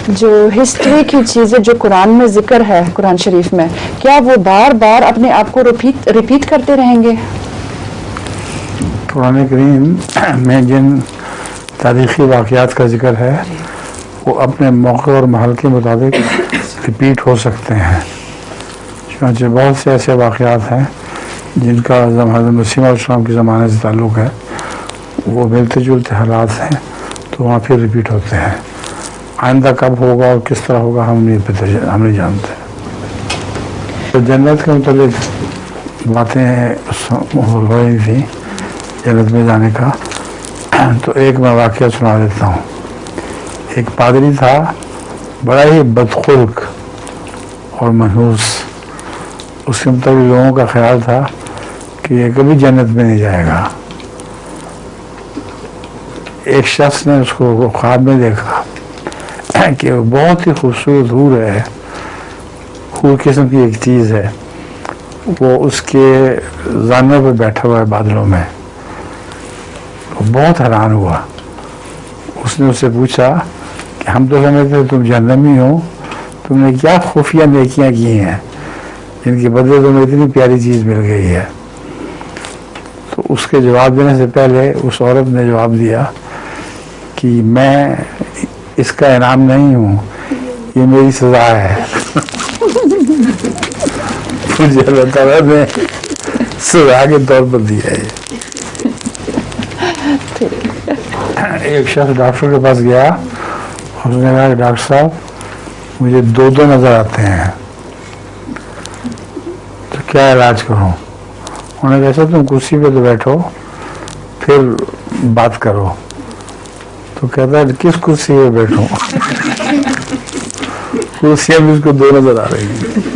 جو ہسٹری کی چیزیں جو قرآن میں ذکر ہے، قرآن شریف میں، کیا وہ بار بار اپنے آپ کو ریپیٹ کرتے رہیں گے؟ قرآن کریم میں جن تاریخی واقعات کا ذکر ہے وہ اپنے موقع اور محل کے مطابق ریپیٹ ہو سکتے ہیں، چنانچہ بہت سے ایسے واقعات ہیں جن کا حضرت مسیح علیہ السلام کے زمانے سے تعلق ہے، وہ ملتے جلتے حالات ہیں تو وہاں پھر ریپیٹ ہوتے ہیں۔ آئندہ کب ہوگا اور کس طرح ہوگا ہم نہیں جانتے۔ تو جنت کے متعلق باتیں ہو رہی تھیں جنت میں جانے کا، تو ایک میں واقعہ سنا دیتا ہوں۔ ایک پادری تھا، بڑا ہی بدخلق اور منحوس۔ اس کے مطابق لوگوں کا خیال تھا کہ یہ کبھی جنت میں نہیں جائے گا۔ ایک شخص نے اس کو خواب میں دیکھا کہ وہ بہت ہی خوبصورت حور ہے، حور قسم کی ایک چیز ہے، وہ اس کے زانوں پہ بیٹھا ہوا ہے بادلوں میں۔ وہ بہت حیران ہوا۔ اس نے اس سے پوچھا کہ ہم تو سمجھتے تم جہنمی ہو، تم نے کیا خفیہ نیکیاں کی ہیں جن کے بدلے تمہیں اتنی پیاری چیز مل گئی ہے؟ تو اس کے جواب دینے سے پہلے اس عورت نے جواب دیا کہ میں اس کا انعام نہیں ہوں، یہ میری سزا ہے۔ مجھے اللہ تعالیٰ نے سزا کے طور پر دیا ہے۔ ایک شخص ڈاکٹر کے پاس گیا، اس نے کہا کہ ڈاکٹر صاحب مجھے دو نظر آتے ہیں، تو کیا علاج کروں؟ انہوں نے کہا تم کرسی پہ تو بیٹھو پھر بات کرو۔ تو کہتا ہے کس کرسی پہ بیٹھوں؟ کرسیاں بھی اس کو دو نظر آ رہی ہیں۔